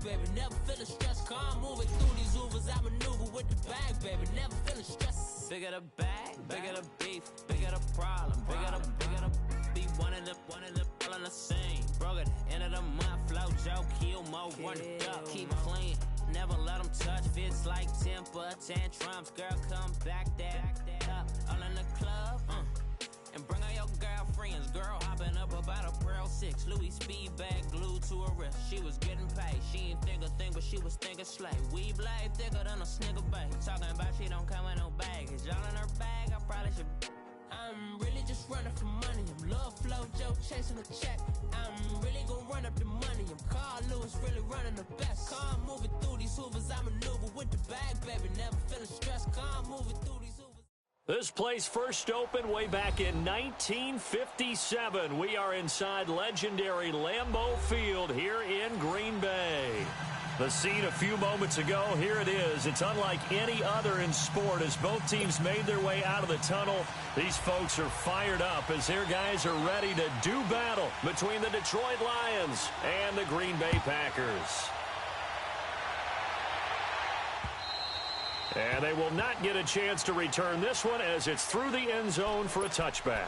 baby. Never feeling stressed. Car moving through these Ubers. I maneuver with the bag, baby. Never feeling stressed. Bigger the bag, bigger the beef, bigger the problem, bigger the be one in the all in the same. Broke at the end of the month, flow Joe, kill mo, run it up, keep clean. Never let them touch, fits like temper tantrums. Girl, come back up, all in the club, and bring all your girlfriends. Girl hopping up about a Pearl 6, Louis speed bag glued to her wrist. She was getting paid, she ain't think a thing, but she was thinking slay. We blade thicker than a snicker bag. Talking about she don't come with no baggage. All in her bag, I probably should. I'm really just running for money. I'm love flow Joe chasing a check. I'm really gonna run up the money. I'm Carl Lewis, really running the best. Car moving through these Hoovers. I maneuver with the bag, baby. Never feeling stressed. Car moving through these Hoovers. This place first opened way back in 1957. We are inside legendary Lambeau Field here in Green Bay. The scene a few moments ago, here it is. It's unlike any other in sport as both teams made their way out of the tunnel. These folks are fired up as their guys are ready to do battle between the Detroit Lions and the Green Bay Packers. And they will not get a chance to return this one as it's through the end zone for a touchback.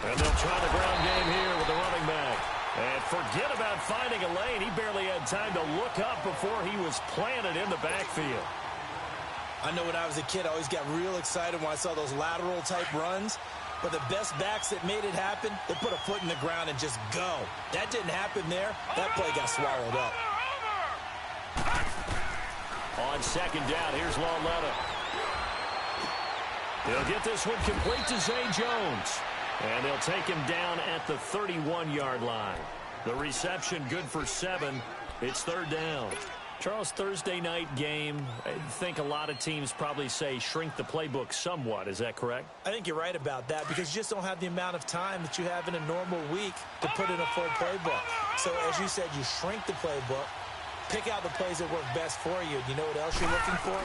And they'll try the ground game here with the running back. And forget about finding a lane. He barely had time to look up before he was planted in the backfield. I know when I was a kid, I always got real excited when I saw those lateral type runs. But the best backs that made it happen, they put a foot in the ground and just go. That didn't happen there. That play got swallowed up. On second down, here's Lauletta. He'll get this one complete to Zay Jones. And they'll take him down at the 31-yard line. The reception good for 7. It's third down. Charles, Thursday night game, I think a lot of teams probably say shrink the playbook somewhat. Is that correct? I think you're right about that because you just don't have the amount of time that you have in a normal week to put in a full playbook. So as you said, you shrink the playbook, pick out the plays that work best for you. You know what else you're looking for?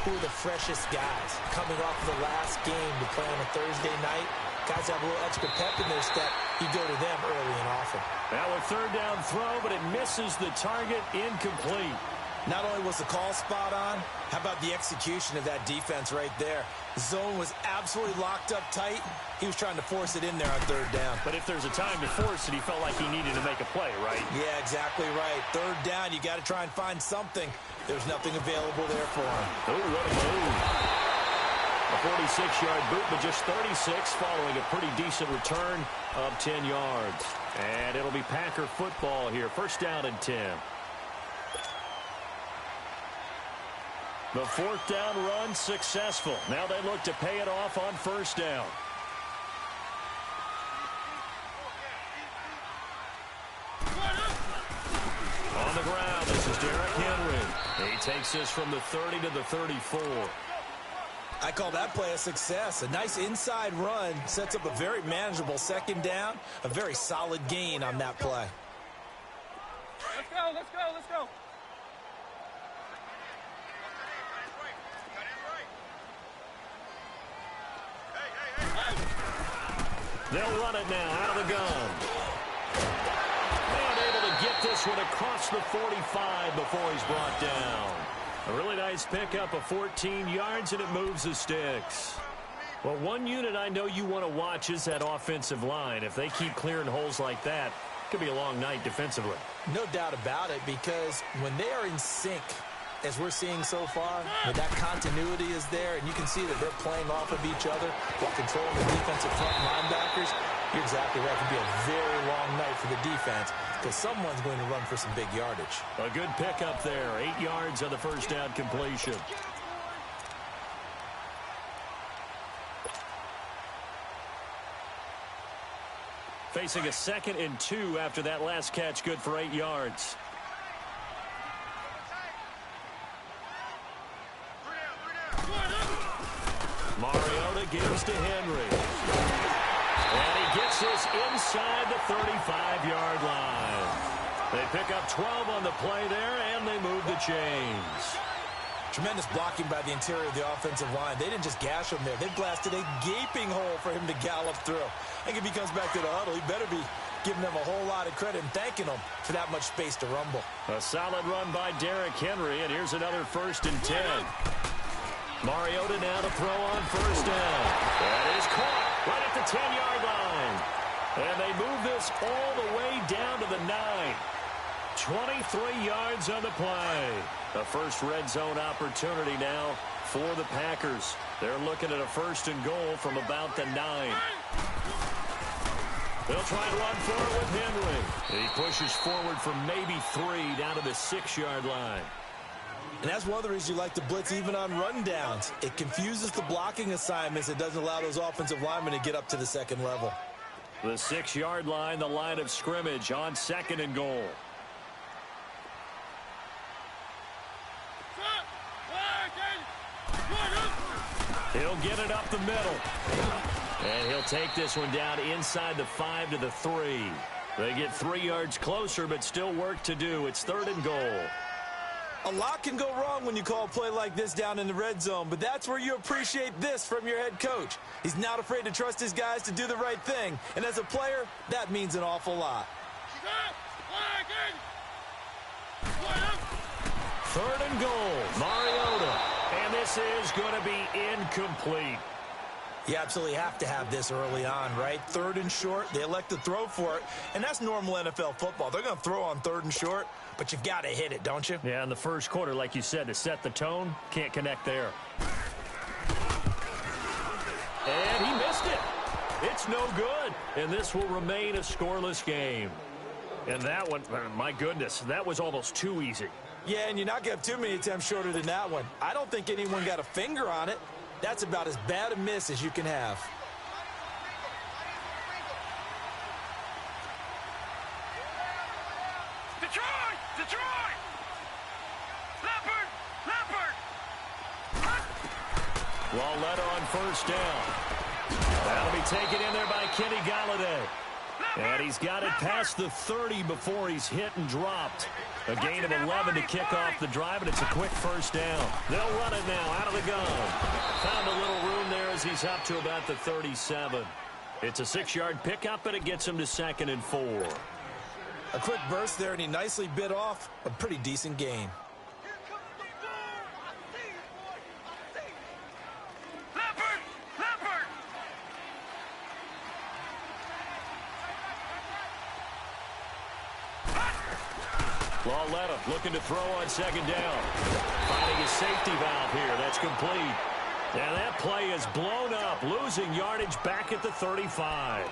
Who are the freshest guys coming off of the last game to play on a Thursday night? Guys have a little extra pep in their step. You go to them early and often. Now a third down throw, but it misses the target, incomplete. Not only was the call spot on, how about the execution of that defense right there? The zone was absolutely locked up tight. He was trying to force it in there on third down. But if there's a time to force it, he felt like he needed to make a play, right? Yeah, exactly right. Third down, you got to try and find something. There's nothing available there for him. Oh, what a move. A 46-yard boot, but just 36 following a pretty decent return of 10 yards. And it'll be Packer football here. First down and 10. The fourth down run successful. Now they look to pay it off on first down. On the ground, this is Derrick Henry. He takes this from the 30 to the 34. I call that play a success. A nice inside run sets up a very manageable second down. A very solid gain on that play. Let's go, let's go, let's go. They'll run it now out of the gun. And able to get this one across the 45 before he's brought down. A really nice pickup of 14 yards, and it moves the sticks. Well, one unit I know you want to watch is that offensive line. If they keep clearing holes like that, it could be a long night defensively. No doubt about it, because when they are in sync, as we're seeing so far, when that continuity is there, and you can see that they're playing off of each other while controlling the defensive front linebackers, you're exactly right. It could be a very long night for the defense because someone's going to run for some big yardage. A good pickup there. 8 yards on the first down completion. Facing a 2nd and 2 after that last catch, good for 8 yards. Mariota gives to Henry. inside the 35-yard line. They pick up 12 on the play there, and they move the chains. Tremendous blocking by the interior of the offensive line. They didn't just gash him there. They blasted a gaping hole for him to gallop through. I think if he comes back to the huddle, he better be giving them a whole lot of credit and thanking them for that much space to rumble. A solid run by Derrick Henry, and here's another 1st and 10. Mariota now to throw on 1st down. That is caught right at the 10-yard line. And they move this all the way down to the 9. 23 yards on the play. The first red zone opportunity now for the Packers. They're looking at a 1st and goal from about the 9. They'll try to run forward with Henry. He pushes forward for maybe 3 down to the 6-yard line. And that's one of the reasons you like to blitz even on rundowns. It confuses the blocking assignments. It doesn't allow those offensive linemen to get up to the 2nd level. The 6-yard line, the line of scrimmage on 2nd and goal. He'll get it up the middle. And he'll take this one down inside the 5 to the 3. They get 3 yards closer, but still work to do. It's 3rd and goal. A lot can go wrong when you call a play like this down in the red zone, but that's where you appreciate this from your head coach. He's not afraid to trust his guys to do the right thing, and as a player, that means an awful lot. 3rd and goal, Mariota, and this is going to be incomplete. You absolutely have to have this early on, right? 3rd and short, they elect to throw for it, and that's normal NFL football. They're going to throw on 3rd and short, but you've got to hit it, don't you? Yeah, in the first quarter, like you said, to set the tone, can't connect there. And he missed it. It's no good, and this will remain a scoreless game. And that one, my goodness, that was almost too easy. Yeah, and you're not going to have too many attempts shorter than that one. I don't think anyone got a finger on it. That's about as bad a miss as you can have. Detroit! Detroit! Leopard! Leopard! Lauletta on 1st down. That'll be taken in there by Kenny Golladay. And he's got it past the 30 before he's hit and dropped. A gain of 11 to kick off the drive, and it's a quick 1st down. They'll run it now out of the gun. Found a little room there as he's up to about the 37. It's a 6-yard pickup, and it gets him to 2nd and 4. A quick burst there, and he nicely bit off a pretty decent gain. Lauletta looking to throw on 2nd down. Finding his safety valve here. That's complete. And that play is blown up, losing yardage back at the 35.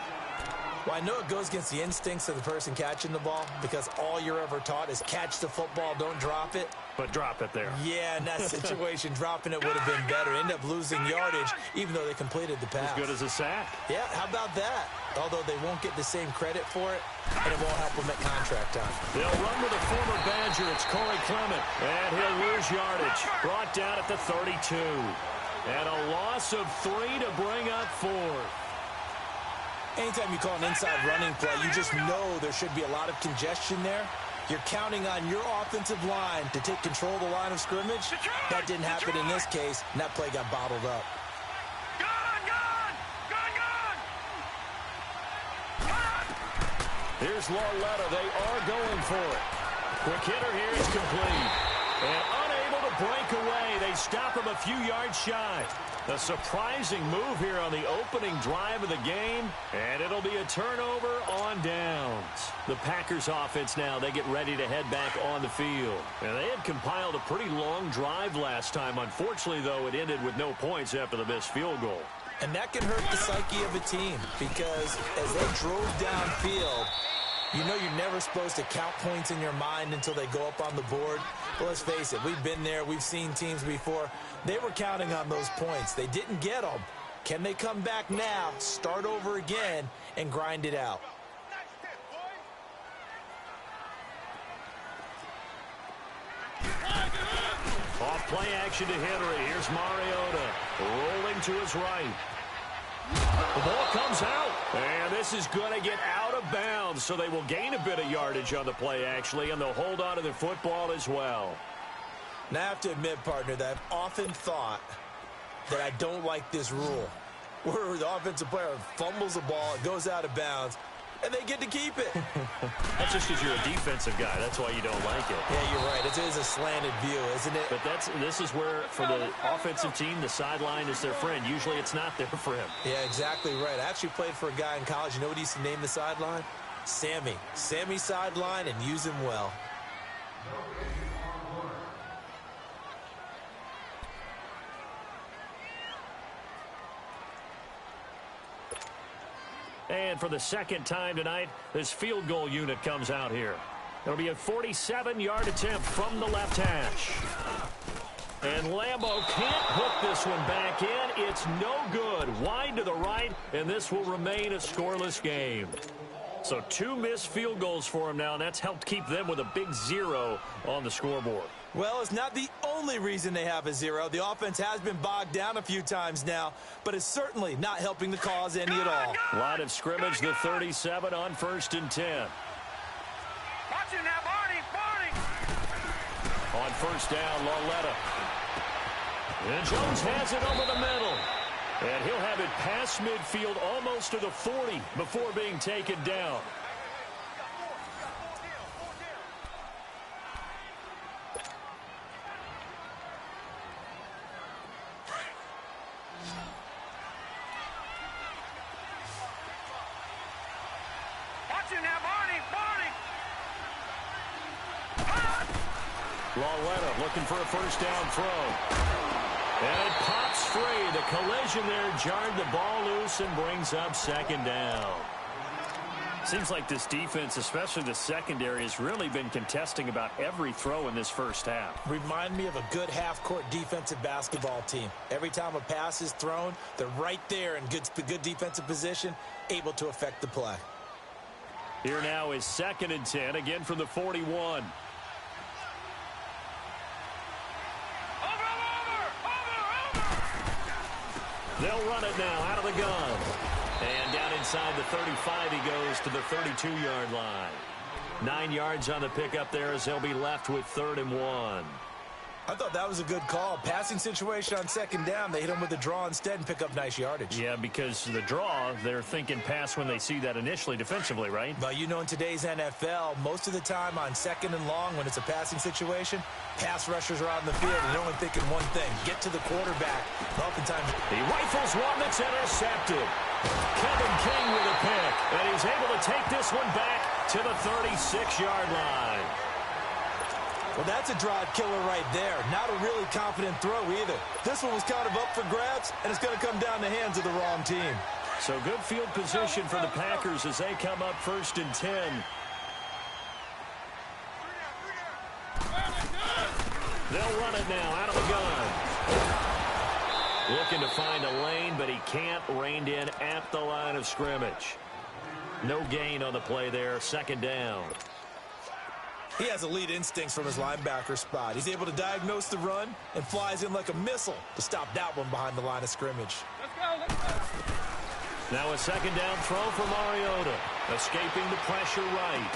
Well, I know it goes against the instincts of the person catching the ball because all you're ever taught is catch the football, don't drop it. But drop it there. Yeah, in that situation, dropping it would have been better. End up losing yardage, even though they completed the pass. As good as a sack. Yeah, how about that? Although they won't get the same credit for it, and it won't help them at contract time. They'll run with a former Badger. It's Corey Clement. And he'll lose yardage. Brought down at the 32. And a loss of 3 to bring up 4. Anytime you call an inside running play, you just know there should be a lot of congestion there. You're counting on your offensive line to take control of the line of scrimmage. That didn't happen in this case, and that play got bottled up. Here's Lauletta. They are going for it. Quick hitter here is complete. And unable to break away. They stop him a few yards shy. A surprising move here on the opening drive of the game. And it'll be a turnover on downs. The Packers offense now, they get ready to head back on the field. And they had compiled a pretty long drive last time. Unfortunately, though, it ended with no points after the missed field goal. And that can hurt the psyche of a team because as they drove downfield, you know you're never supposed to count points in your mind until they go up on the board. But let's face it, we've been there. We've seen teams before. They were counting on those points. They didn't get them. Can they come back now, start over again, and grind it out? Off play action to Henry. Here's Mariota rolling to his right. The ball comes out. And this is going to get out of bounds, so they will gain a bit of yardage on the play, actually, and they'll hold on to the football as well. Now, I have to admit, partner, that I've often thought that I don't like this rule, where the offensive player fumbles the ball, it goes out of bounds, and they get to keep it. That's just because you're a defensive guy. That's why you don't like it. Yeah, you're right. It is a slanted view, isn't it? But this is where, for the offensive team, the sideline is their friend. Usually it's not there for him. Yeah, exactly right. I actually played for a guy in college. You know what he used to name the sideline? Sammy. Sammy sideline, and use him well. And for the second time tonight, this field goal unit comes out here. It'll be a 47-yard attempt from the left hash. And Lambeau can't hook this one back in. It's no good. Wide to the right, and this will remain a scoreless game. So 2 missed field goals for him now, and that's helped keep them with a big 0 on the scoreboard. Well, it's not the only reason they have a 0. The offense has been bogged down a few times now, but it's certainly not helping the cause any at all. Line of scrimmage, the 37 on 1st and 10. Watch him now, Barney! On 1st down, Lauletta. And Jones has it over the middle. And he'll have it past midfield almost to the 40 before being taken down. Lauletta looking for a 1st down throw. And it pops free. The collision there jarred the ball loose and brings up 2nd down. Seems like this defense, especially the secondary, has really been contesting about every throw in this first half. Remind me of a good half-court defensive basketball team. Every time a pass is thrown, they're right there in good defensive position, able to affect the play. Here now is 2nd and 10, again from the 41. They'll run it now out of the gun. And down inside the 35, he goes to the 32-yard line. 9 yards on the pickup there as they'll be left with 3rd and 1. I thought that was a good call. Passing situation on 2nd down. They hit him with a draw instead and pick up nice yardage. Yeah, because the draw, they're thinking pass when they see that initially defensively, right? But you know, in today's NFL, most of the time on 2nd and long, when it's a passing situation, pass rushers are out in the field and they're only thinking one thing, get to the quarterback. Oftentimes, he rifles one that's intercepted. Kevin King with a pick, and he's able to take this one back to the 36-yard line. Well, that's a drive killer right there. Not a really confident throw either. This one was kind of up for grabs, and it's going to come down the hands of the wrong team. So good field position for the Packers as they come up 1st and 10. They'll run it now out of the gun. Looking to find a lane, but he can't. Reined in at the line of scrimmage. No gain on the play there. 2nd down. He has elite instincts from his linebacker spot. He's able to diagnose the run and flies in like a missile to stop that one behind the line of scrimmage. Let's go. Now a 2nd down throw for Mariota. Escaping the pressure right.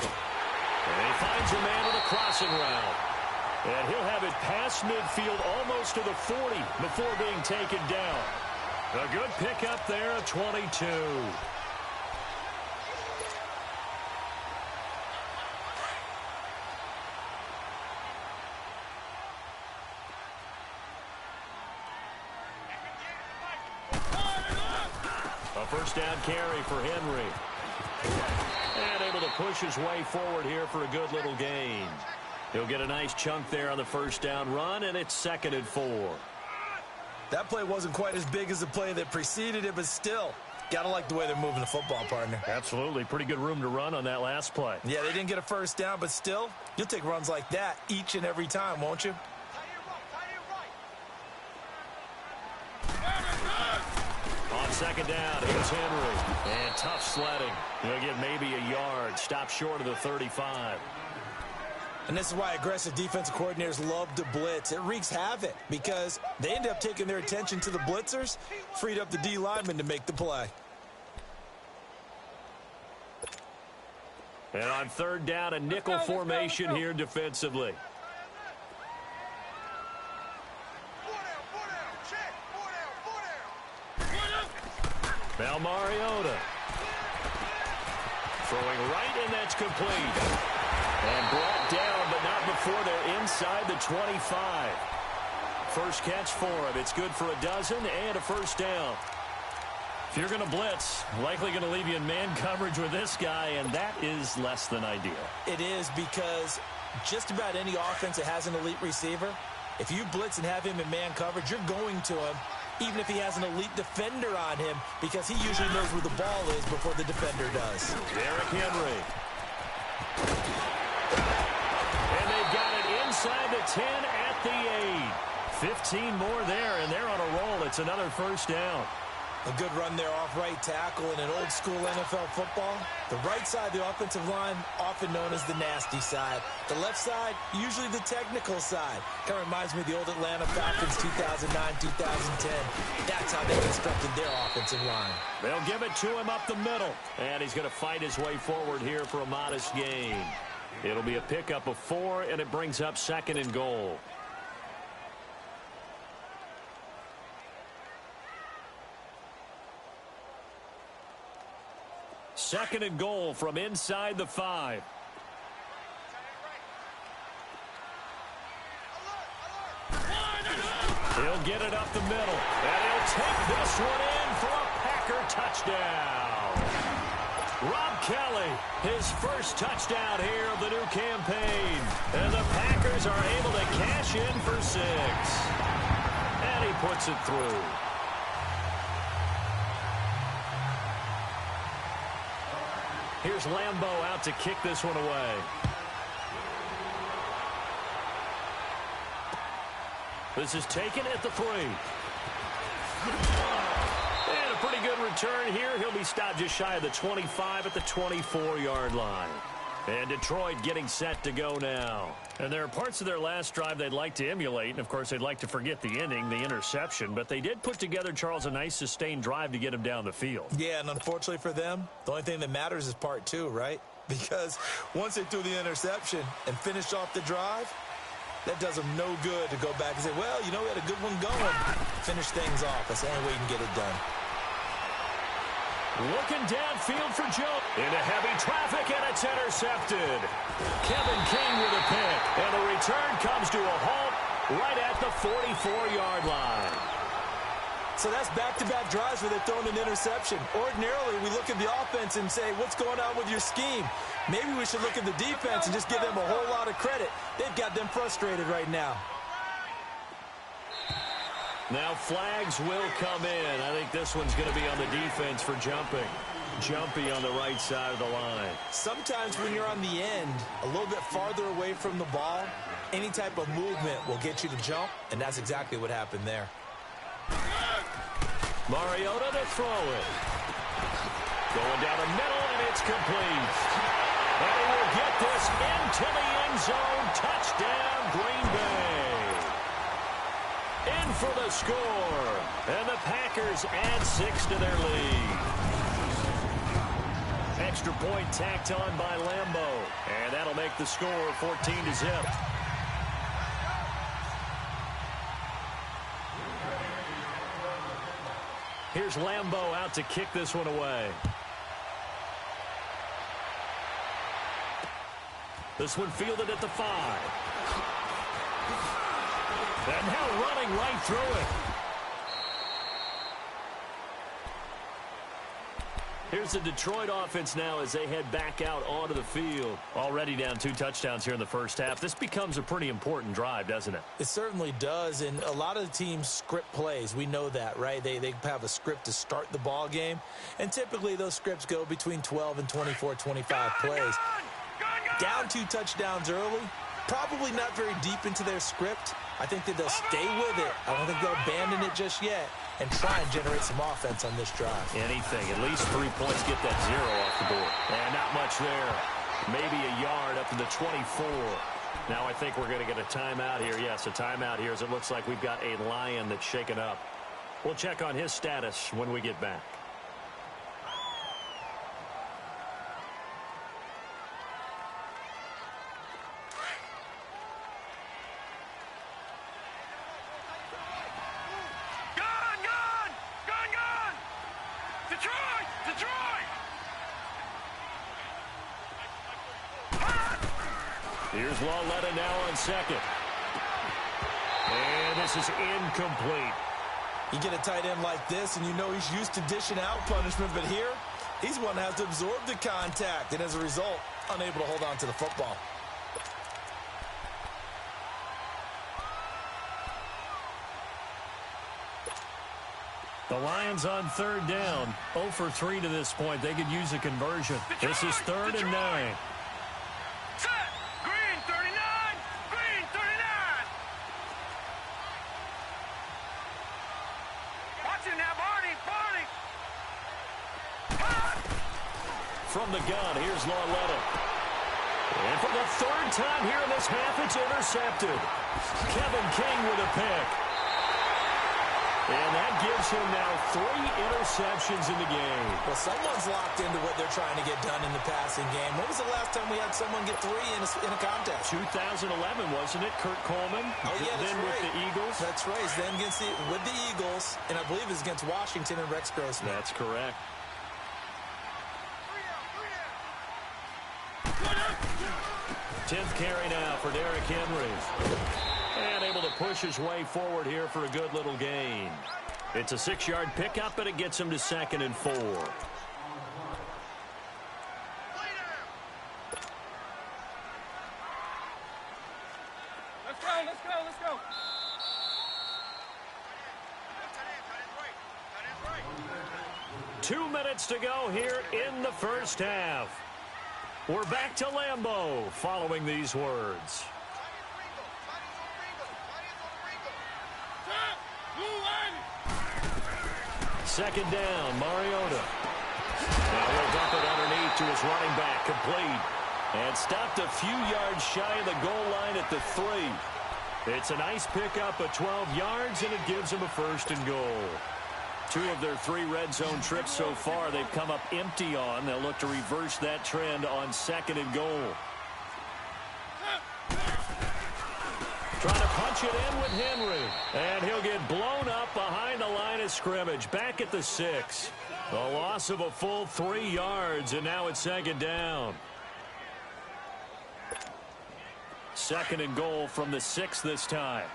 And he finds a man with a crossing route. And he'll have it past midfield almost to the 40 before being taken down. A good pickup there at 22. A 1st down carry for Henry. And able to push his way forward here for a good little gain. He'll get a nice chunk there on the 1st down run, and it's 2nd and 4. That play wasn't quite as big as the play that preceded it, but still, gotta like the way they're moving the football, partner. Absolutely. Pretty good room to run on that last play. Yeah, they didn't get a 1st down, but still, you'll take runs like that each and every time, won't you? On 2nd down, here's Henry. And tough sledding. He'll get maybe a yard. Stop short of the 35. And this is why aggressive defensive coordinators love to blitz. It wreaks havoc because they end up taking their attention to the blitzers, freed up the D lineman to make the play. And on third down, a nickel formation here defensively. Now Mariota. Throwing right, and that's complete. And brought down, but not before they're inside the 25. First catch for him. It's good for a dozen and a first down. If you're going to blitz, likely going to leave you in man coverage with this guy, and that is less than ideal. It is, because just about any offense that has an elite receiver, if you blitz and have him in man coverage, you're going to him, even if he has an elite defender on him, because he usually knows where the ball is before the defender does. Derrick Henry. And they've got it inside the 10 at the 8. 15 more there, and they're on a roll. It's another first down. A good run there off right tackle in an old-school NFL football. The right side of the offensive line, often known as the nasty side. The left side, usually the technical side. Kind of reminds me of the old Atlanta Falcons 2009-2010. That's how they constructed their offensive line. They'll give it to him up the middle. And he's going to fight his way forward here for a modest gain. It'll be a pickup of 4, and it brings up 2nd and goal. Second and goal from inside the 5. He'll get it up the middle, and he'll take this one in for a Packer touchdown. Rob Kelly, his first touchdown here of the new campaign. And the Packers are able to cash in for 6. And he puts it through. Here's Lambeau out to kick this one away. This is taken at the 3. And a pretty good return here. He'll be stopped just shy of the 25 at the 24-yard line. And Detroit getting set to go now. And there are parts of their last drive they'd like to emulate. And, of course, they'd like to forget the ending, the interception. But they did put together, Charles, a nice sustained drive to get him down the field. Yeah, and unfortunately for them, the only thing that matters is part 2, right? Because once they threw the interception and finished off the drive, that does them no good to go back and say, well, you know, we had a good one going. Finish things off. That's the only way you can get it done. Looking downfield for Joe. Into heavy traffic, and it's intercepted. Kevin King with a pick. And the return comes to a halt right at the 44-yard line. So that's back-to-back drives where they're throwing an interception. Ordinarily, we look at the offense and say, what's going on with your scheme? Maybe we should look at the defense and just give them a whole lot of credit. They've got them frustrated right now. Now flags will come in. I think this one's going to be on the defense for jumping. Jumpy on the right side of the line. Sometimes when you're on the end, a little bit farther away from the ball, any type of movement will get you to jump, and that's exactly what happened there. Mariota to throw it. Going down the middle, and it's complete. And he will get this into the end zone. Touchdown, Green Bay. In for the score. And the Packers add 6 to their lead. Extra point tacked on by Lambeau. And that'll make the score 14-0. Here's Lambeau out to kick this one away. This one fielded at the 5. And now running right through it. Here's the Detroit offense now as they head back out onto the field. Already down 2 touchdowns here in the first half. This becomes a pretty important drive, doesn't it? It certainly does, and a lot of the teams script plays. We know that, right? They have a script to start the ball game, and typically those scripts go between 12 and 24, 25 plays. Down 2 touchdowns early, probably not very deep into their script. I think that they'll stay with it. I don't think they'll abandon it just yet and try and generate some offense on this drive. Anything, at least 3 points, get that 0 off the board. And not much there. Maybe a yard up to the 24. Now I think we're going to get a timeout here. Yes, a timeout here as it looks like we've got a Lion that's shaken up. We'll check on his status when we get back. Detroit! Here's Lauletta now on second. And this is incomplete. You get a tight end like this, and you know he's used to dishing out punishment, but here, he's one that has to absorb the contact, and as a result, unable to hold on to the football. The Lions on third down. 0 for 3 to this point. They could use a conversion. This is 3rd and 9. Set! Green 39! Green 39! Watch it now, Barney! Barney! From the gun, here's Lauletta. And for the 3rd time here in this half, it's intercepted. Kevin King with a pick. And that gives him now 3 interceptions in the game. Well, someone's locked into what they're trying to get done in the passing game. When was the last time we had someone get 3 in a contest? 2011, wasn't it? Kurt Coleman. Oh, yeah, that's then right. with the Eagles. That's right. Then with the Eagles, and I believe it's against Washington and Rex Grossman. That's correct. 10th carry now for Derrick Henry. And able to push his way forward here for a good little gain. It's a 6-yard pickup, but it gets him to 2nd and 4. Let's go, let's go, let's go. 2 minutes to go here in the first half. We're back to Lambeau following these words. Second down, Mariota. Now he'll dump it underneath to his running back, complete. And stopped a few yards shy of the goal line at the 3. It's a nice pickup of 12 yards, and it gives him a 1st and goal. 2 of their 3 red zone trips so far they've come up empty on. They'll look to reverse that trend on 2nd and goal. Trying to punch it in with Henry. And he'll get blown up behind the line of scrimmage. Back at the 6. A loss of a full 3 yards, and now it's 2nd down. 2nd and goal from the 6 this time.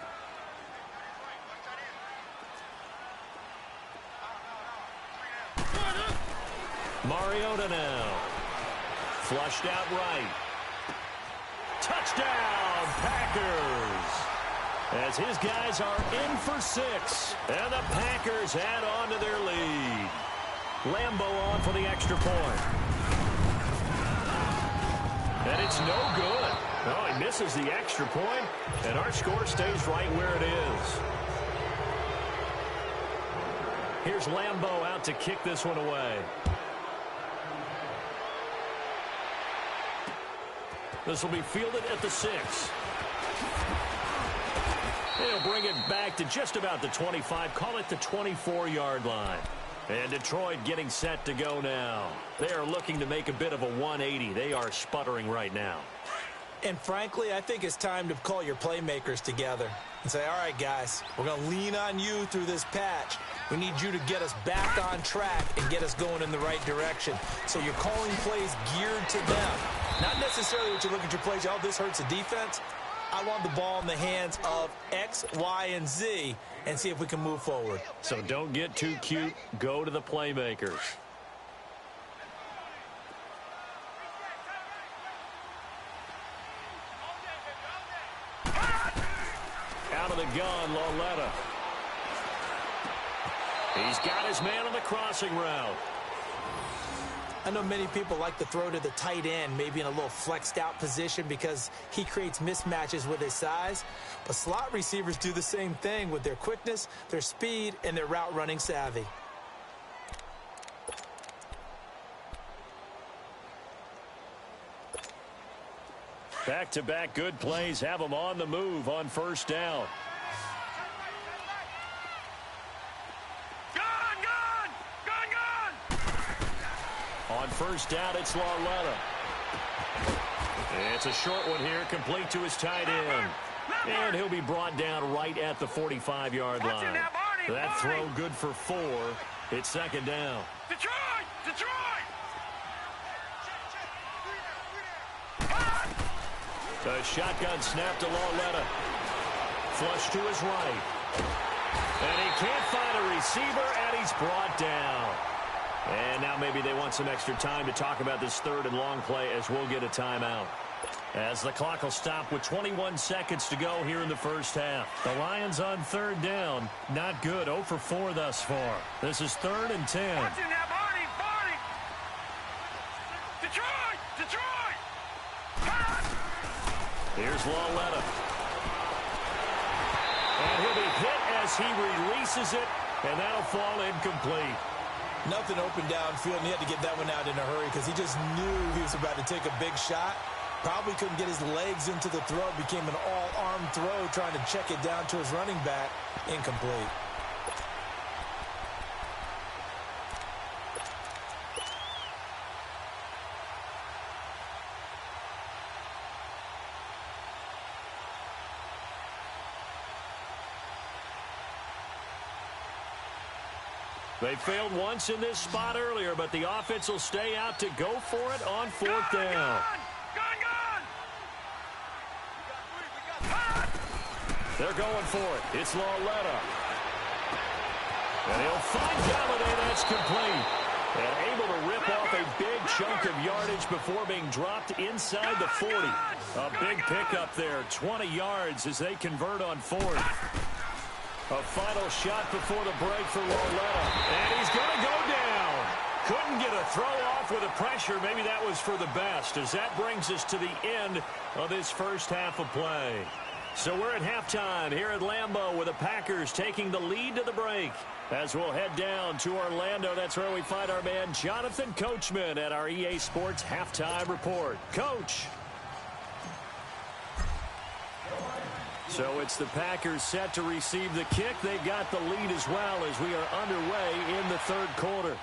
Mariota now. Flushed out right. Touchdown, Packers. As his guys are in for 6. And the Packers add on to their lead. Lambeau on for the extra point. And it's no good. Oh, he misses the extra point, and our score stays right where it is. Here's Lambeau out to kick this one away. This will be fielded at the 6. He'll bring it back to just about the 25, call it the 24-yard line. And Detroit getting set to go now. They are looking to make a bit of a 180. They are sputtering right now. And frankly, I think it's time to call your playmakers together and say, all right, guys, we're going to lean on you through this patch. We need you to get us back on track and get us going in the right direction. So you're calling plays geared to them. Not necessarily that you look at your plays, oh, this hurts the defense. I want the ball in the hands of X, Y, and Z and see if we can move forward. So don't get too cute. Go to the playmakers. Out of the gun, Lauletta. He's got his man on the crossing route. I know many people like to throw to the tight end, maybe in a little flexed out position because he creates mismatches with his size. But slot receivers do the same thing with their quickness, their speed, and their route running savvy. Back-to-back good plays have them on the move on first down. On first down, it's Lauletta. It's a short one here, complete to his tight end. And he'll be brought down right at the 45-yard line. That throw good for 4. It's second down. Detroit! Detroit! The shotgun snap to Lauletta. Flush to his right. And he can't find a receiver, and he's brought down. And now maybe they want some extra time to talk about this third and long play as we'll get a timeout. As the clock will stop with 21 seconds to go here in the first half. The Lions on third down. Not good. 0 for 4 thus far. This is 3rd and 10. Watch it now, Barney! Barney! Detroit! Detroit! Here's Lauletta. And he'll be hit as he releases it, and that'll fall incomplete. Nothing open downfield, and he had to get that one out in a hurry because he just knew he was about to take a big shot. Probably couldn't get his legs into the throw. Became an all-arm throw trying to check it down to his running back. Incomplete. They failed once in this spot earlier, but the offense will stay out to go for it on 4th down. They're going for it. It's Lauletta. And he'll find Galladay. That's complete. And able to rip off a big chunk of yardage before being dropped inside the 40. A big pickup there. 20 yards as they convert on 4th. A final shot before the break for Lauletta. And he's going to go down. Couldn't get a throw off with the pressure. Maybe that was for the best, as that brings us to the end of this first half of play. So we're at halftime here at Lambeau with the Packers taking the lead to the break. As we'll head down to Orlando, that's where we find our man Jonathan Coachman at our EA Sports Halftime Report. Coach. So it's the Packers set to receive the kick. They've got the lead as well as we are underway in the third quarter.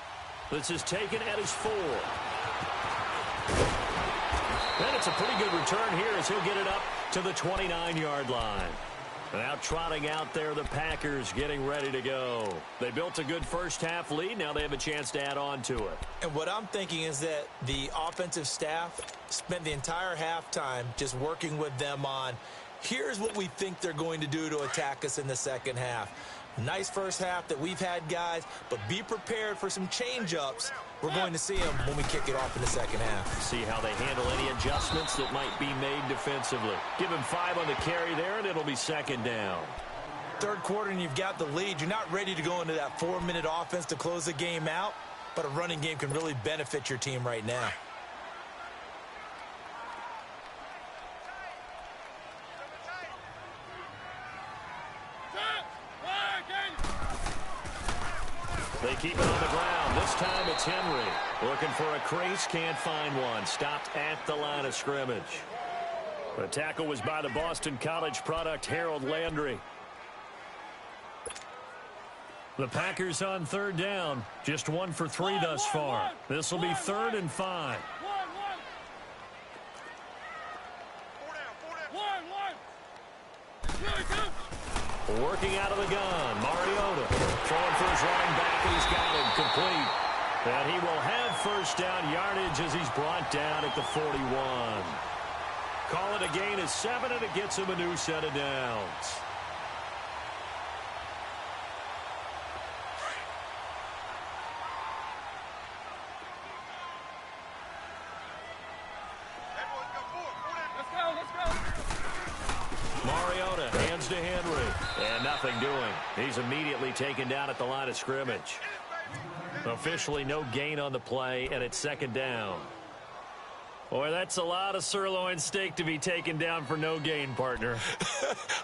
This is taken at his 4. And it's a pretty good return here as he'll get it up to the 29-yard line. Now trotting out there, the Packers getting ready to go. They built a good first half lead. Now they have a chance to add on to it. And what I'm thinking is that the offensive staff spent the entire halftime just working with them on, here's what we think they're going to do to attack us in the second half. Nice first half that we've had, guys, but be prepared for some change-ups. We're going to see them when we kick it off in the second half. See how they handle any adjustments that might be made defensively. Give him 5 on the carry there, and it'll be second down. Third quarter, and you've got the lead. You're not ready to go into that 4-minute offense to close the game out, but a running game can really benefit your team right now. They keep it on the ground. This time it's Henry. Looking for a crease, can't find one. Stopped at the line of scrimmage. The tackle was by the Boston College product, Harold Landry. The Packers on third down. Just 1 for 3 thus far. This will be 3rd and 5. Working out of the gun, Mariota. Throwing for his running back, and he's got him complete. And he will have first down yardage as he's brought down at the 41. Call it a gain of 7, and it gets him a new set of downs. Mariota hands to Henry, and nothing doing. He's immediately taken down at the line of scrimmage. Officially no gain on the play, and it's second down. Boy, that's a lot of sirloin steak to be taken down for no gain, partner.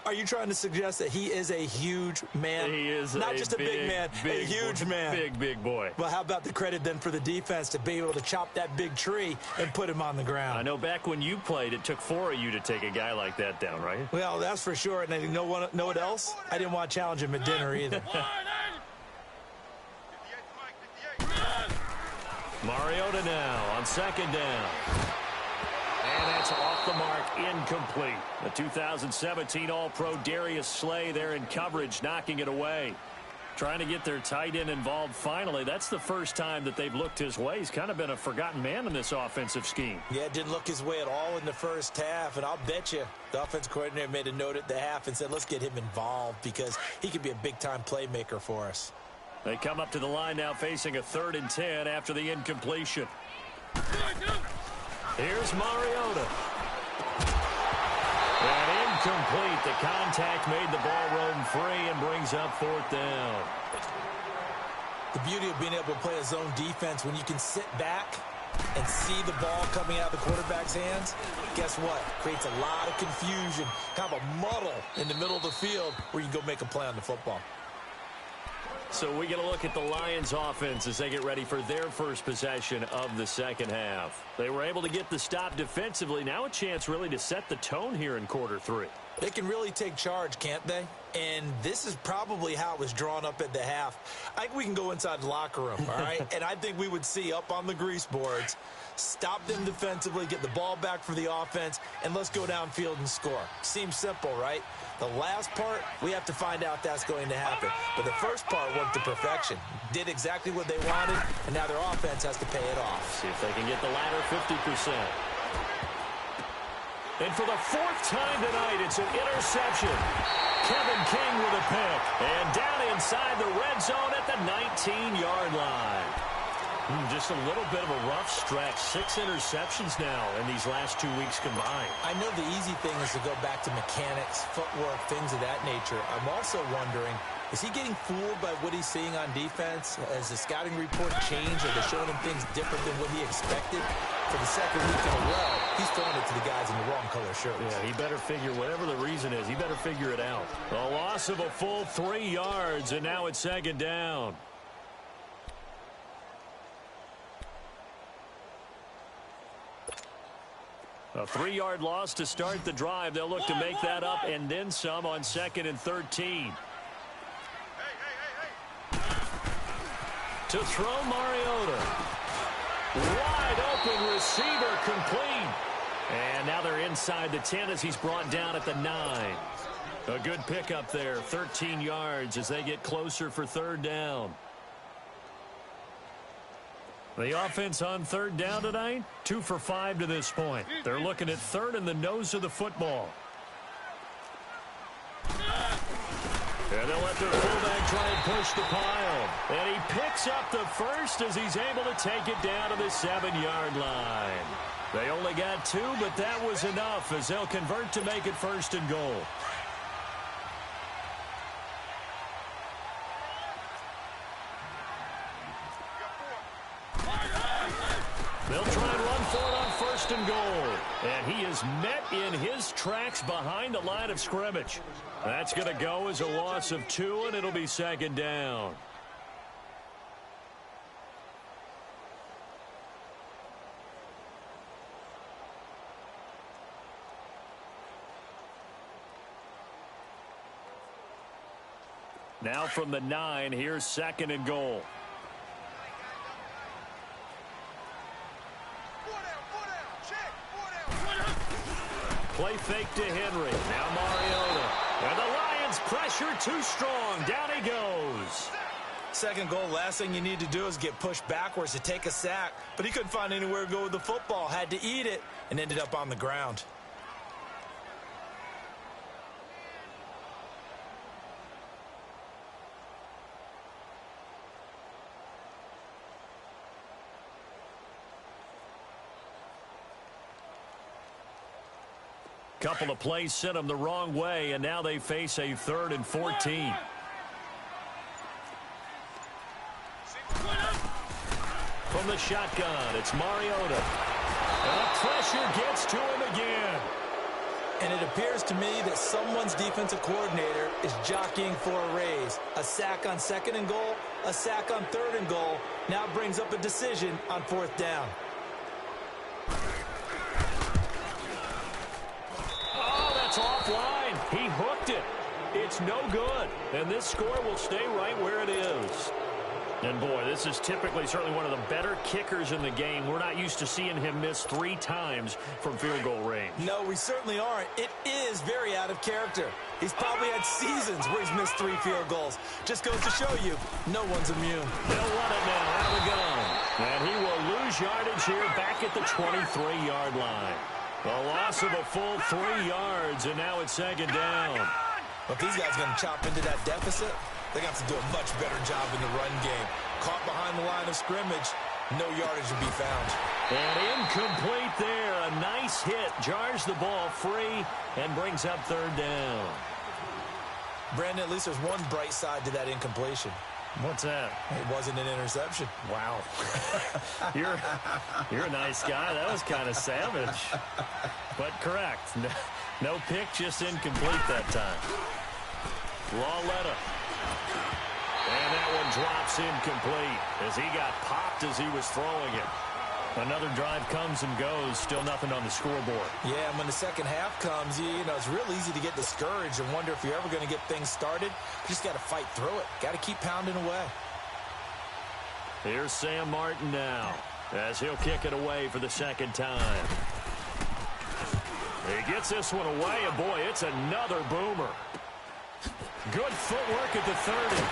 Are you trying to suggest that he is a huge man? He is not just a big man, a huge man. Big boy. Well, how about the credit then for the defense to be able to chop that big tree and put him on the ground? I know back when you played, it took 4 of you to take a guy like that down, right? Well, that's for sure. And you know what else? I didn't want to challenge him at dinner either. Mariota now on second down. And that's off the mark, incomplete. The 2017 All-Pro Darius Slay there in coverage, knocking it away. Trying to get their tight end involved finally. That's the first time that they've looked his way. He's kind of been a forgotten man in this offensive scheme. Yeah, didn't look his way at all in the first half. And I'll bet you the offense coordinator made a note at the half and said, let's get him involved because he could be a big-time playmaker for us. They come up to the line now facing a 3rd and 10 after the incompletion. Here's Mariota. And incomplete. The contact made the ball roam free and brings up 4th down. The beauty of being able to play a zone defense when you can sit back and see the ball coming out of the quarterback's hands, guess what? Creates a lot of confusion, kind of a muddle in the middle of the field where you can go make a play on the football. So we get a look at the Lions offense as they get ready for their first possession of the second half. They were able to get the stop defensively. Now a chance really to set the tone here in quarter 3. They can really take charge, can't they? And this is probably how it was drawn up at the half. I think we can go inside the locker room, all right? And I think we would see up on the grease boards, stop them defensively, get the ball back for the offense, and let's go downfield and score. Seems simple, right? The last part, we have to find out that's going to happen. But the first part worked to perfection. Did exactly what they wanted, and now their offense has to pay it off. See if they can get the latter 50%. And for the 4th time tonight, it's an interception. Kevin King with a pick. And down inside the red zone at the 19-yard line. Just a little bit of a rough stretch. 6 interceptions now in these last 2 weeks combined. I know the easy thing is to go back to mechanics, footwork, things of that nature. I'm also wondering, is he getting fooled by what he's seeing on defense? Has the scouting report changed? Are they showing him things different than what he expected? For the second week in a row, he's throwing it to the guys in the wrong color shirts. Yeah, he better figure, whatever the reason is, he better figure it out. A loss of a full 3 yards, and now it's 2nd down. A 3-yard loss to start the drive. They'll look to make that up and then some on 2nd and 13. To throw Mariota. Wide open receiver complete. And now they're inside the 10 as he's brought down at the 9. A good pickup there, 13 yards as they get closer for 3rd down. The offense on 3rd down tonight, 2 for 5 to this point. They're looking at 3rd and the nose of the football. And they'll let their fullback try and push the pile. And he picks up the first as he's able to take it down to the 7-yard line. They only got 2, but that was enough as they'll convert to make it 1st and goal. They'll try and run for it on 1st and goal. And he is met in his tracks behind the line of scrimmage. That's going to go as a loss of 2, and it'll be 2nd down. Now from the 9, here's 2nd and goal. Play fake to Henry. Now Mariota. And the Lions pressure too strong. Down he goes. 2nd goal, last thing you need to do is get pushed backwards to take a sack. But he couldn't find anywhere to go with the football. Had to eat it and ended up on the ground. Couple of plays sent them the wrong way, and now they face a 3rd and 14. From the shotgun, it's Mariota. And the pressure gets to him again. And it appears to me that someone's defensive coordinator is jockeying for a raise. A sack on 2nd and goal, a sack on 3rd and goal, now brings up a decision on 4th down. Offline. He hooked it. It's no good. And this score will stay right where it is. And, boy, this is typically certainly one of the better kickers in the game. We're not used to seeing him miss 3 times from field goal range. No, we certainly aren't. It is very out of character. He's probably had seasons where he's missed 3 field goals. Just goes to show you, no one's immune. They'll run it now out of the gun. And he will lose yardage here back at the 23-yard line. A loss of a full 3 yards, and now it's 2nd down. If these guys are going to chop into that deficit, they're going to have to do a much better job in the run game. Caught behind the line of scrimmage, no yardage to be found. And incomplete there. A nice hit. Jars the ball free and brings up 3rd down. Brandon, at least there's one bright side to that incompletion. What's that? It wasn't an interception. Wow. You're a nice guy. That was kind of savage. But correct. No pick, just incomplete that time. Lawletta. And that one drops incomplete as he got popped as he was throwing it. Another drive comes and goes, still nothing on the scoreboard. Yeah, and when the second half comes, you know, it's real easy to get discouraged and wonder if you're ever going to get things started. You just got to fight through it. Got to keep pounding away. Here's Sam Martin now as he'll kick it away for the 2nd time. He gets this one away, and boy, it's another boomer. Good footwork at the 30.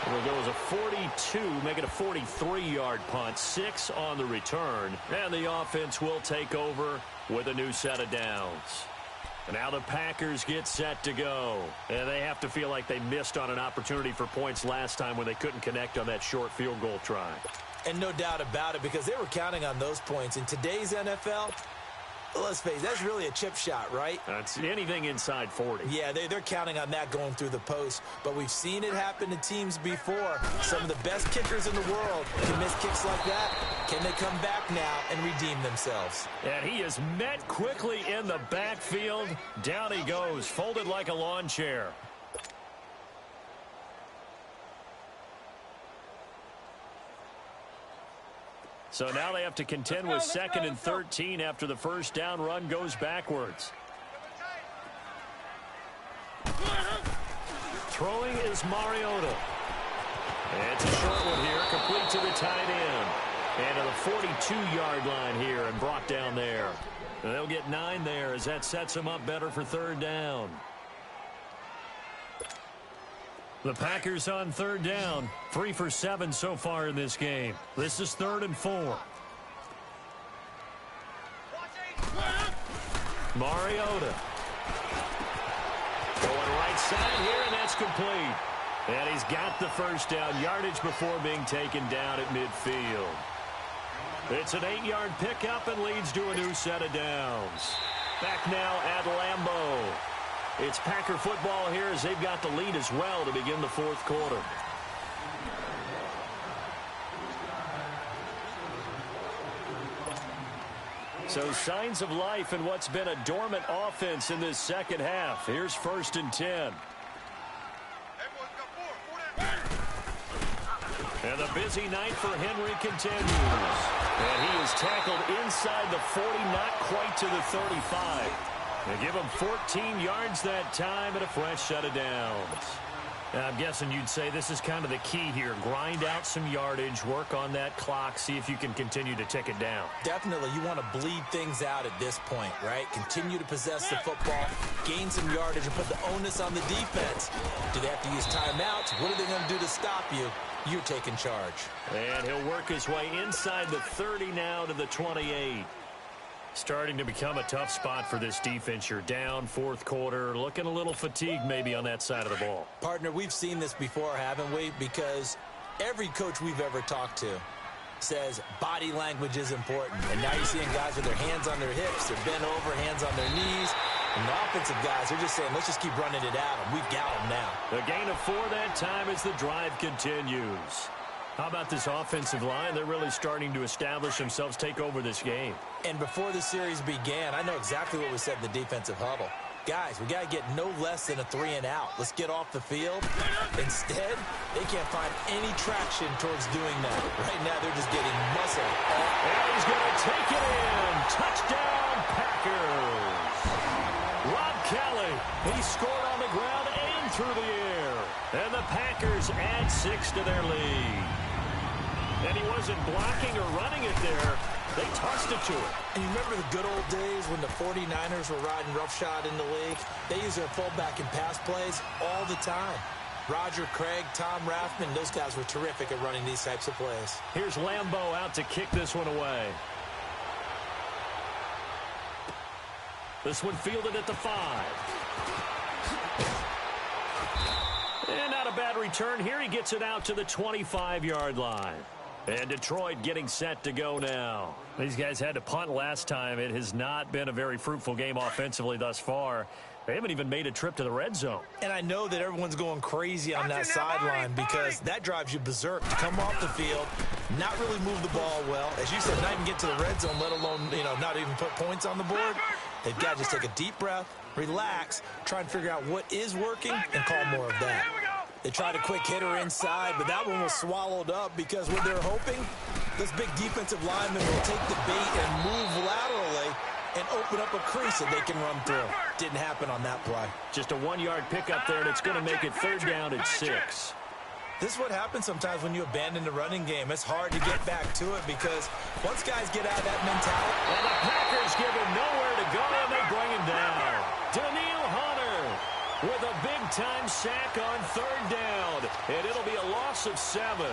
Well, there was a 42, make it a 43-yard punt, 6 on the return, and the offense will take over with a new set of downs. And now the Packers get set to go, and they have to feel like they missed on an opportunity for points last time when they couldn't connect on that short field goal try. And no doubt about it, because they were counting on those points. In today's NFL, let's face it, that's really a chip shot, right? That's anything inside 40. Yeah, they're counting on that going through the post. But we've seen it happen to teams before. Some of the best kickers in the world can miss kicks like that. Can they come back now and redeem themselves? And he is met quickly in the backfield. Down he goes, folded like a lawn chair. So now they have to contend with 2nd and 13 after the first down run goes backwards. Throwing is Mariota. It's a short one here, complete to the tight end. And to the 42-yard line here and brought down there. And they'll get 9 there as that sets them up better for 3rd down. The Packers on 3rd down, 3 for 7 so far in this game. This is 3rd and 4. Mariota. Going right side here, and that's complete. And he's got the first down yardage before being taken down at midfield. It's an 8-yard pickup and leads to a new set of downs. Back now at Lambeau. It's Packer football here as they've got the lead as well to begin the 4th quarter. So signs of life in what's been a dormant offense in this second half. Here's 1st and 10. And the busy night for Henry continues. And he is tackled inside the 40, not quite to the 35. They give him 14 yards that time and a fresh set of downs. Now, I'm guessing you'd say this is kind of the key here. Grind out some yardage, work on that clock, see if you can continue to tick it down. Definitely. You want to bleed things out at this point, right? Continue to possess the football, gain some yardage, and put the onus on the defense. Do they have to use timeouts? What are they going to do to stop you? You're taking charge. And he'll work his way inside the 30 now to the 28. Starting to become a tough spot for this defense. You're down 4th quarter, looking a little fatigued maybe on that side of the ball. Partner, we've seen this before, haven't we? Because every coach we've ever talked to says body language is important. And now you're seeing guys with their hands on their hips, they're bent over, hands on their knees. And the offensive guys are just saying, let's just keep running it at them. We've got them now. The gain of 4 that time as the drive continues. How about this offensive line? They're really starting to establish themselves, take over this game. And before the series began, I know exactly what we said in the defensive huddle. Guys, we got to get no less than a 3 and out. Let's get off the field. Instead, they can't find any traction towards doing that. Right now, they're just getting muscle. And he's going to take it in. Touchdown, Packers. Rob Kelly, he scored on the ground and through the air. And the Packers add 6 to their lead. And he wasn't blocking or running it there. They tossed it to him. And you remember the good old days when the 49ers were riding roughshod in the league? They used their fullback in pass plays all the time. Roger Craig, Tom Rathman, those guys were terrific at running these types of plays. Here's Lambeau out to kick this one away. This one fielded at the 5. And not a bad return here. He gets it out to the 25-yard line. And Detroit getting set to go now. These guys had to punt last time. It has not been a very fruitful game offensively thus far. They haven't even made a trip to the red zone. And I know that everyone's going crazy on that sideline because that drives you berserk to come off the field, not really move the ball well. As you said, not even get to the red zone, let alone, not even put points on the board. They've got to just take a deep breath, relax, try and figure out what is working, and call more of that. They tried a quick hitter inside, but that one was swallowed up because what they're hoping, this big defensive lineman will take the bait and move laterally and open up a crease that they can run through. Didn't happen on that play. Just a 1-yard pickup there, and it's going to make it 3rd down at 6. This is what happens sometimes when you abandon the running game. It's hard to get back to it because once guys get out of that mentality. And the Packers give him nowhere to go, and they bring him down. Daniil Hunter with a big-time sack on 3rd down, and it'll be a loss of 7. No.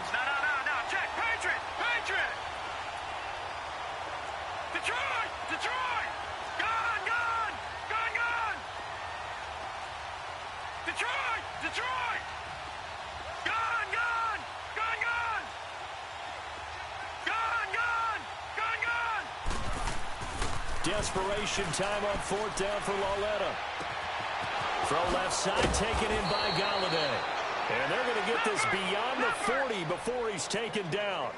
Check. Patriot. Detroit. Gone. Detroit. Gone. Desperation time on 4th down for Lauletta. Throw left side, taken in by Galladay. And they're going to get this beyond the 40 before he's taken down.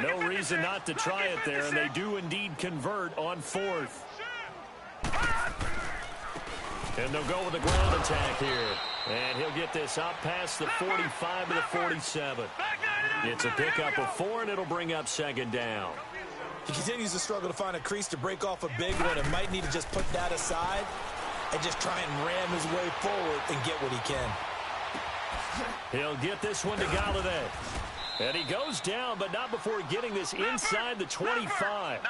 No reason not to try it there, and they do indeed convert on 4th. And they'll go with the ground attack here. And he'll get this up past the 45 to the 47. It's a pickup of 4, and it'll bring up 2nd down. He continues to struggle to find a crease to break off a big one and might need to just put that aside and just try and ram his way forward and get what he can. He'll get this one to Galladay. And he goes down, but not before getting this inside the 25.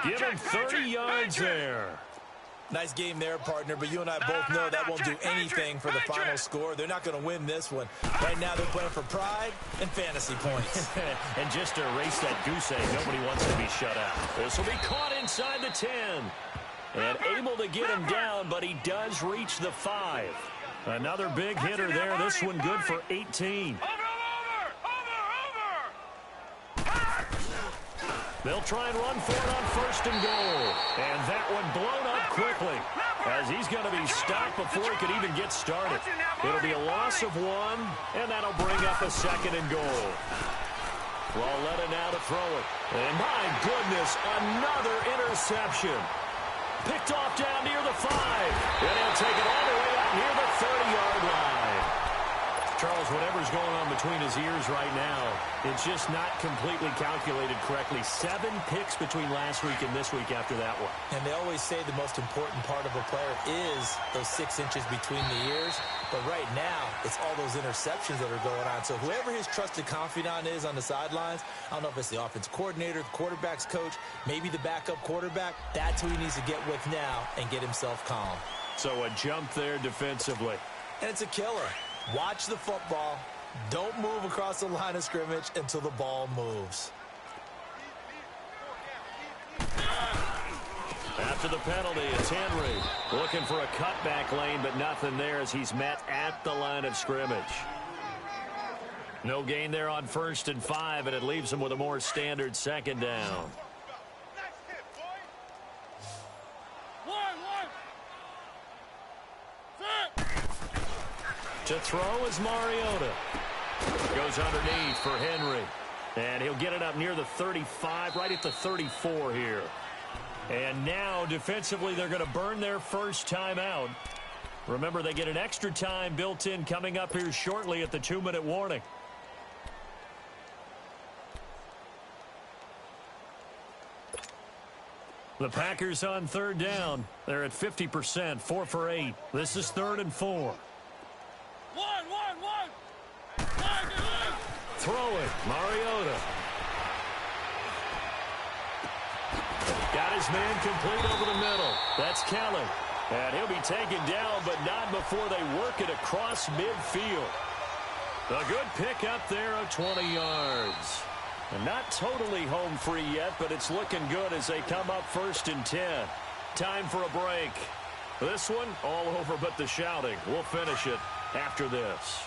Give him 30 yards there. Nice game there, partner, but you and I both know that won't do anything for the final score. They're not going to win this one. Right now they're playing for pride and fantasy points. And just to erase that goose egg, nobody wants to be shut out. This will be caught inside the 10. And able to get him down, but he does reach the 5. Another big hitter there. This one good for 18. They'll try and run for it on 1st and goal. And that one blown up quickly as he's going to be stopped before he could even get started. It'll be a loss of 1, and that'll bring up a 2nd and goal. Lauletta now to throw it. And my goodness, another interception. Picked off down near the 5. And he'll take it all the way out near the 30-yard line. Charles, whatever's going on between his ears right now, it's just not completely calculated correctly. 7 picks between last week and this week after that one. And they always say the most important part of a player is those 6 inches between the ears. But right now, it's all those interceptions that are going on. So whoever his trusted confidant is on the sidelines, I don't know if it's the offensive coordinator, the quarterback's coach, maybe the backup quarterback, that's who he needs to get with now and get himself calm. So a jump there defensively. And it's a killer. Watch the football. Don't move across the line of scrimmage until the ball moves. After the penalty, it's Henry looking for a cutback lane, but nothing there as he's met at the line of scrimmage. No gain there on 1st and 5, and it leaves him with a more standard 2nd down. To throw is Mariota. Goes underneath for Henry. And he'll get it up near the 35, right at the 34 here. And now, defensively, they're going to burn their first timeout. Remember, they get an extra time built in coming up here shortly at the 2-minute warning. The Packers on 3rd down. They're at 50%, 4 for 8. This is 3rd and 4. 1, throw it. Mariota. Got his man complete over the middle. That's Kelly. And he'll be taken down, but not before they work it across midfield. A good pickup there of 20 yards. And not totally home free yet, but it's looking good as they come up 1st and 10. Time for a break. This one, all over but the shouting. We'll finish it after this.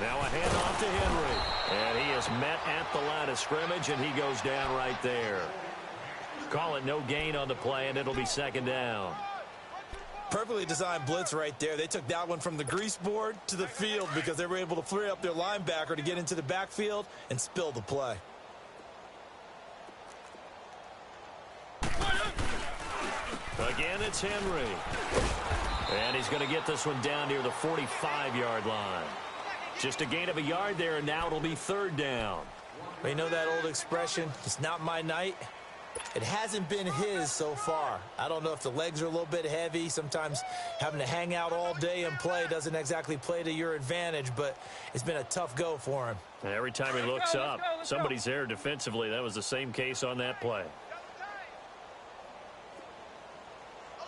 Now a handoff to Henry. And he is met at the line of scrimmage, and he goes down right there. Call it no gain on the play, and it'll be 2nd down. Perfectly designed blitz right there. They took that one from the grease board to the field because they were able to free up their linebacker to get into the backfield and spill the play. Again, it's Henry. And he's going to get this one down near the 45-yard line. Just a gain of a yard there, and now it'll be 3rd down. Well, you know that old expression, it's not my night? It hasn't been his so far. I don't know if the legs are a little bit heavy. Sometimes having to hang out all day and play doesn't exactly play to your advantage, but it's been a tough go for him. And every time he looks up, somebody's there defensively. That was the same case on that play.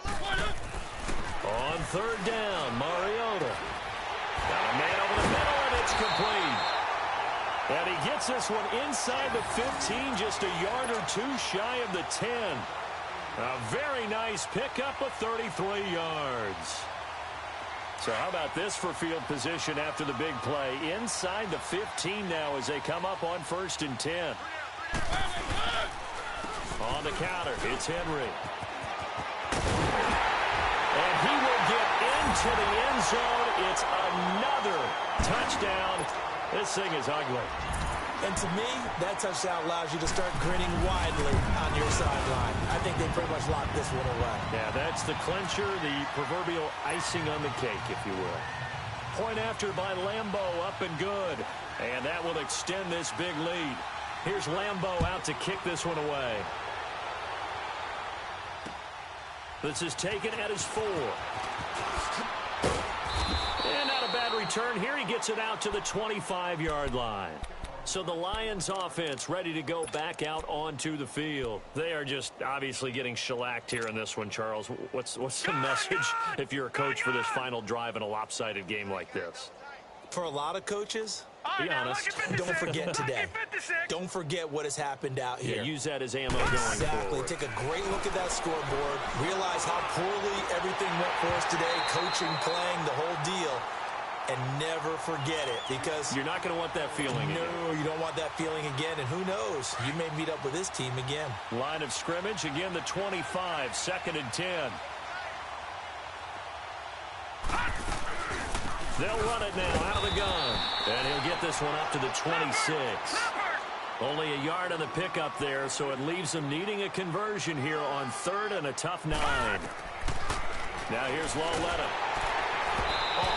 On 3rd down, Mariota. Got a man over the middle, and it's complete. And he gets this one inside the 15, just a yard or two shy of the 10. A very nice pickup of 33 yards. So how about this for field position after the big play? Inside the 15 now as they come up on 1st and 10. On the counter, it's Henry. And he will get into the end zone. It's another touchdown. This thing is ugly. And to me, that touchdown allows you to start grinning widely on your sideline. I think they pretty much locked this one away. Yeah, that's the clincher, the proverbial icing on the cake, if you will. Point after by Lambeau, up and good. And that will extend this big lead. Here's Lambeau out to kick this one away. This is taken at his 4. And not a bad return here. He gets it out to the 25-yard line. So the Lions offense ready to go back out onto the field. They are just obviously getting shellacked here in this one, Charles. What's the message if you're a coach for this final drive in a lopsided game like this? For a lot of coaches, be honest, don't forget today. Don't forget what has happened out here. Yeah, use that as ammo going Exactly. forward. Take a great look at that scoreboard. Realize how poorly everything went for us today. Coaching, playing, the whole deal. And never forget it, because you're not going to want that feeling again. No, you don't want that feeling again. And who knows? You may meet up with this team again. Line of scrimmage, again the 25, 2nd and 10. They'll run it now out of the gun. And he'll get this one up to the 26. Only a yard on the pickup there, so it leaves them needing a conversion here on 3rd and a tough 9. Now here's Loletta.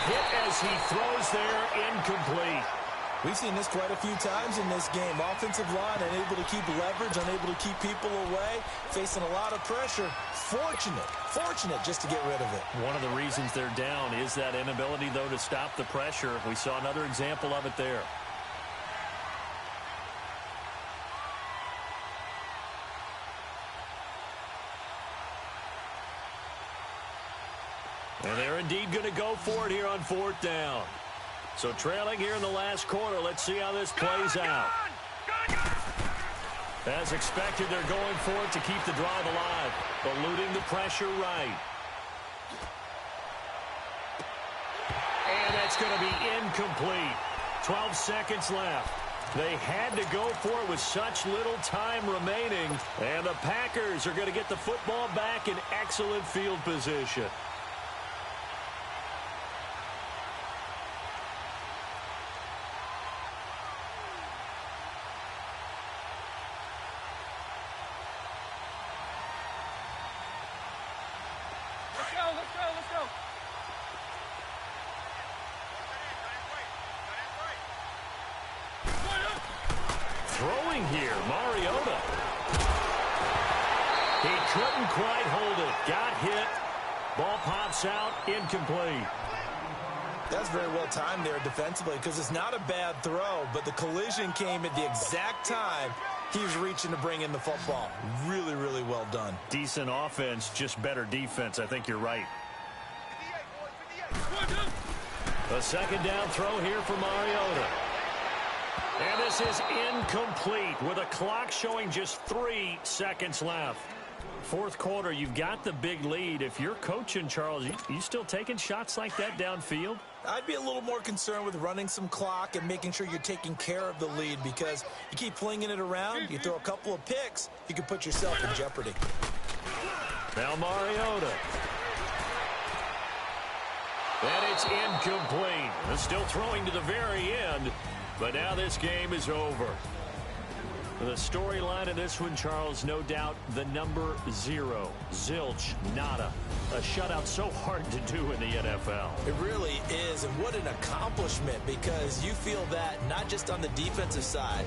Hit as he throws there, incomplete. We've seen this quite a few times in this game. Offensive line unable to keep leverage, unable to keep people away, facing a lot of pressure. Fortunate just to get rid of it. One of the reasons they're down is that inability, though, to stop the pressure. We saw another example of it there. And they're indeed going to go for it here on 4th down. So trailing here in the last quarter. Let's see how this plays out. As expected, they're going for it to keep the drive alive, eluding the pressure right. And that's going to be incomplete. 12 seconds left. They had to go for it with such little time remaining. And the Packers are going to get the football back in excellent field position. Let's go. Throwing here, Mariota. He couldn't quite hold it. Got hit. Ball pops out, incomplete. That's very well timed there defensively because it's not a bad throw, but the collision came at the exact time he was reaching to bring in the football. Really, really well done. Decent offense, just better defense. I think you're right. A second down throw here for Mariota. And this is incomplete with a clock showing just 3 seconds left. Fourth quarter, you've got the big lead. If you're coaching, Charles, you still taking shots like that downfield? I'd be a little more concerned with running some clock and making sure you're taking care of the lead because you keep flinging it around, you throw a couple of picks, you can put yourself in jeopardy. Now Mariota. And it's incomplete. Still throwing to the very end, but now this game is over. The storyline in this one, Charles, no doubt the number 0. Zilch, nada. A shutout so hard to do in the NFL. It really is, and what an accomplishment because you feel that not just on the defensive side,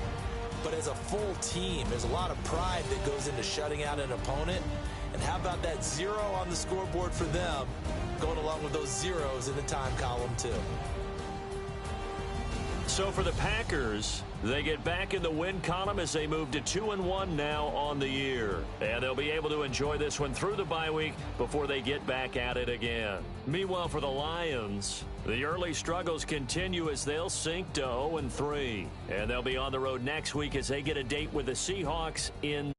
but as a full team. There's a lot of pride that goes into shutting out an opponent. And how about that 0 on the scoreboard for them, going along with those zeros in the time column too. So for the Packers, they get back in the win column as they move to 2-1 now on the year. And they'll be able to enjoy this one through the bye week before they get back at it again. Meanwhile, for the Lions, the early struggles continue as they'll sink to 0-3. And they'll be on the road next week as they get a date with the Seahawks in